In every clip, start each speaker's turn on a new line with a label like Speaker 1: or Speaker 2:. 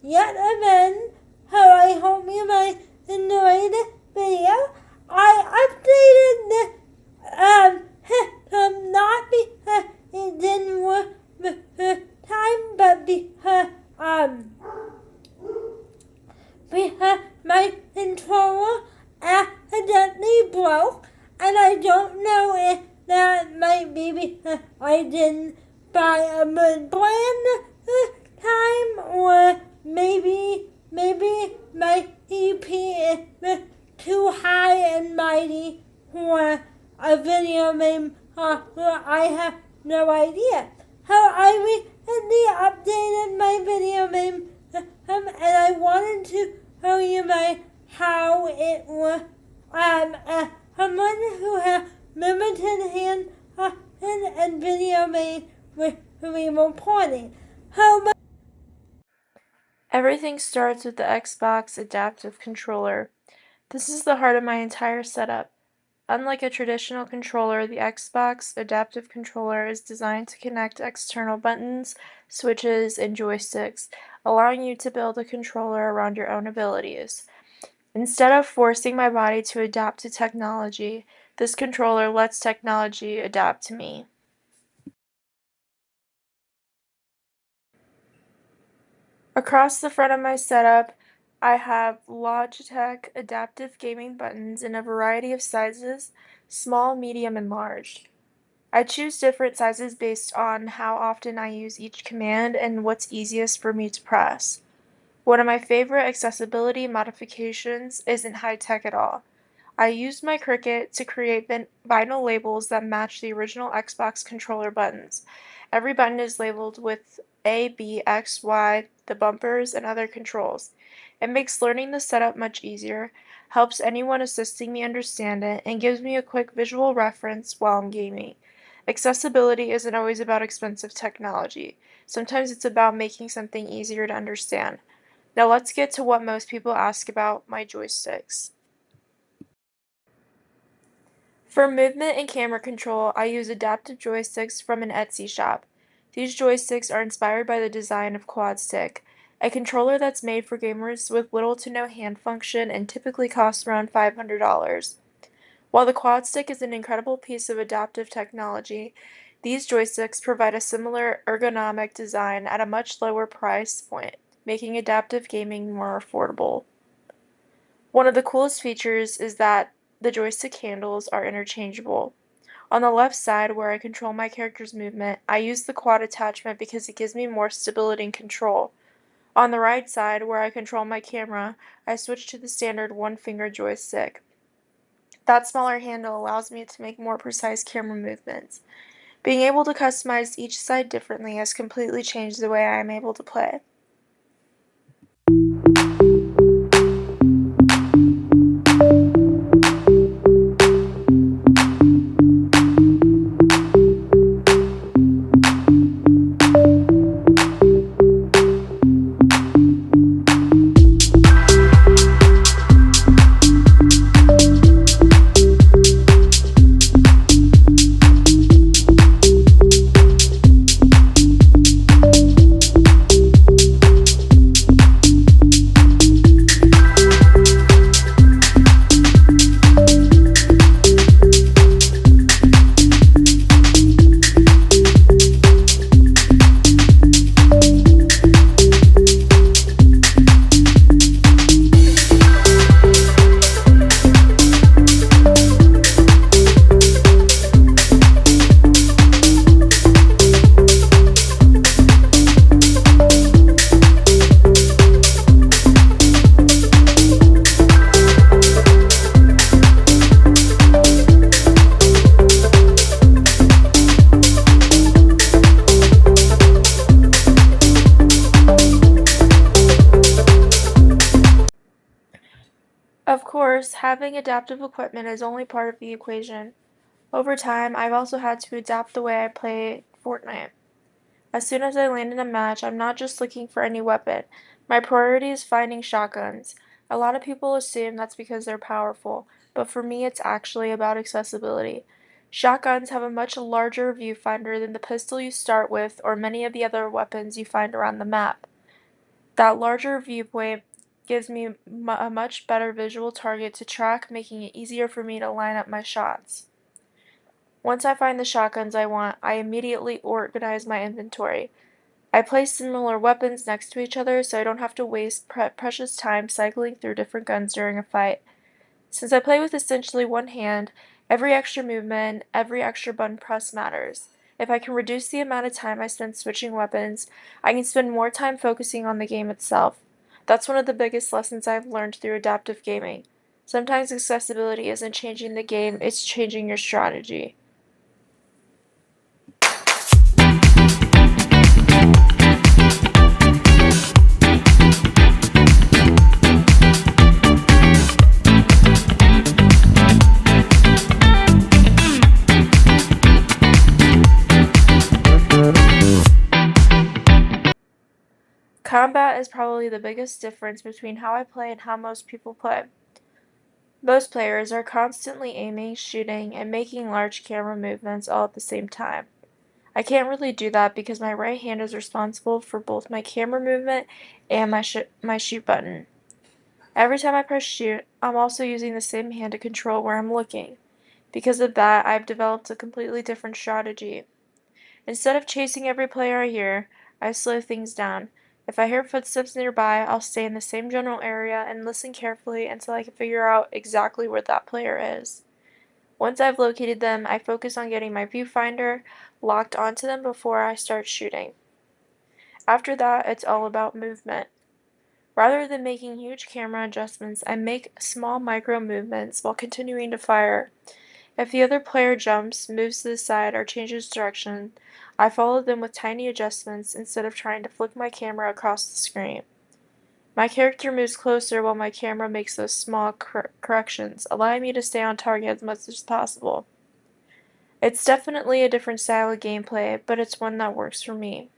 Speaker 1: yet again. How I hope you might enjoy the video. I updated the not because it didn't work the time, but because my controller accidentally broke, and I don't know if that might be because I didn't buy a good brand this time, or maybe my EP is too high and mighty for a video game software. I have no idea. How I recently updated my video game and I wanted to show you how it works. Someone who has limited hand and video game with cerebral porting.
Speaker 2: Everything starts with the Xbox Adaptive Controller. This is the heart of my entire setup. Unlike a traditional controller, the Xbox Adaptive Controller is designed to connect external buttons, switches, and joysticks, allowing you to build a controller around your own abilities. Instead of forcing my body to adapt to technology, this controller lets technology adapt to me. Across the front of my setup, I have Logitech Adaptive Gaming buttons in a variety of sizes, small, medium, and large. I choose different sizes based on how often I use each command and what's easiest for me to press. One of my favorite accessibility modifications isn't high-tech at all. I used my Cricut to create vinyl labels that match the original Xbox controller buttons. Every button is labeled with A, B, X, Y, the bumpers, and other controls. It makes learning the setup much easier, helps anyone assisting me understand it, and gives me a quick visual reference while I'm gaming. Accessibility isn't always about expensive technology. Sometimes it's about making something easier to understand. Now let's get to what most people ask about, my joysticks. For movement and camera control, I use adaptive joysticks from an Etsy shop. These joysticks are inspired by the design of QuadStick, a controller that's made for gamers with little to no hand function and typically costs around $500. While the QuadStick is an incredible piece of adaptive technology, these joysticks provide a similar ergonomic design at a much lower price point, making adaptive gaming more affordable. One of the coolest features is that the joystick handles are interchangeable. On the left side, where I control my character's movement, I use the quad attachment because it gives me more stability and control. On the right side, where I control my camera, I switch to the standard one-finger joystick. That smaller handle allows me to make more precise camera movements. Being able to customize each side differently has completely changed the way I am able to play. Of course, having adaptive equipment is only part of the equation. Over time, I've also had to adapt the way I play Fortnite. As soon as I land in a match, I'm not just looking for any weapon. My priority is finding shotguns. A lot of people assume that's because they're powerful, but for me it's actually about accessibility. Shotguns have a much larger viewfinder than the pistol you start with or many of the other weapons you find around the map. That larger viewpoint gives me a much better visual target to track, making it easier for me to line up my shots. Once I find the shotguns I want, I immediately organize my inventory. I place similar weapons next to each other so I don't have to waste precious time cycling through different guns during a fight. Since I play with essentially one hand, every extra movement, every extra button press matters. If I can reduce the amount of time I spend switching weapons, I can spend more time focusing on the game itself. That's one of the biggest lessons I've learned through adaptive gaming. Sometimes accessibility isn't changing the game, it's changing your strategy. Combat is probably the biggest difference between how I play and how most people play. Most players are constantly aiming, shooting, and making large camera movements all at the same time. I can't really do that because my right hand is responsible for both my camera movement and my shoot button. Every time I press shoot, I'm also using the same hand to control where I'm looking. Because of that, I've developed a completely different strategy. Instead of chasing every player I hear, I slow things down. If I hear footsteps nearby, I'll stay in the same general area and listen carefully until I can figure out exactly where that player is. Once I've located them, I focus on getting my viewfinder locked onto them before I start shooting. After that, it's all about movement. Rather than making huge camera adjustments, I make small micro movements while continuing to fire. If the other player jumps, moves to the side, or changes direction, I follow them with tiny adjustments instead of trying to flick my camera across the screen. My character moves closer while my camera makes those small corrections, allowing me to stay on target as much as possible. It's definitely a different style of gameplay, but it's one that works for me.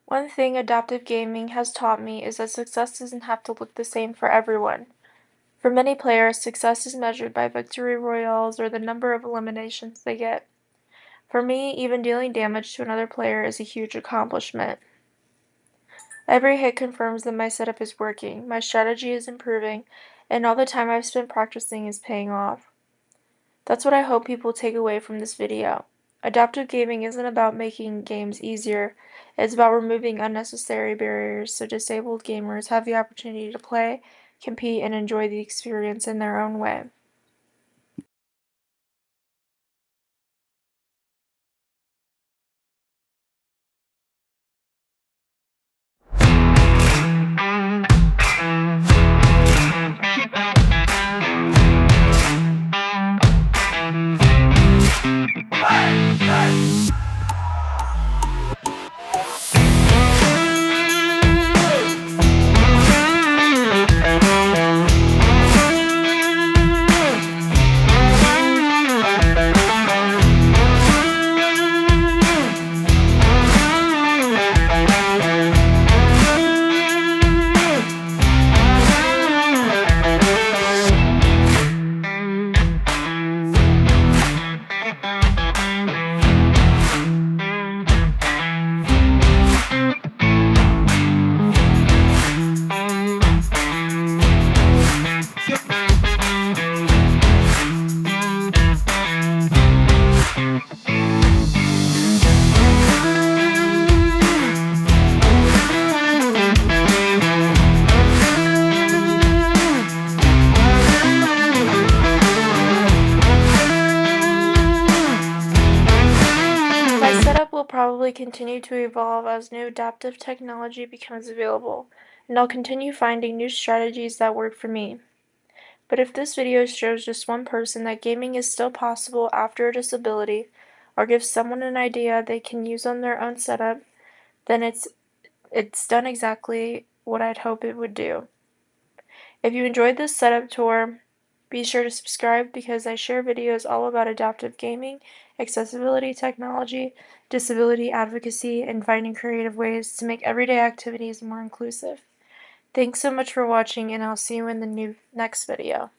Speaker 2: One thing adaptive gaming has taught me is that success doesn't have to look the same for everyone. For many players, success is measured by victory royales or the number of eliminations they get. For me, even dealing damage to another player is a huge accomplishment. Every hit confirms that my setup is working, my strategy is improving, and all the time I've spent practicing is paying off. That's what I hope people take away from this video. Adaptive gaming isn't about making games easier, it's about removing unnecessary barriers so disabled gamers have the opportunity to play, compete, and enjoy the experience in their own way. will probably continue to evolve as new adaptive technology becomes available, and I'll continue finding new strategies that work for me. But if this video shows just one person that gaming is still possible after a disability, or gives someone an idea they can use on their own setup, then it's done exactly what I'd hope it would do. If you enjoyed this setup tour, be sure to subscribe because I share videos all about adaptive gaming, accessibility technology, disability advocacy, and finding creative ways to make everyday activities more inclusive. Thanks so much for watching, and I'll see you in the next video.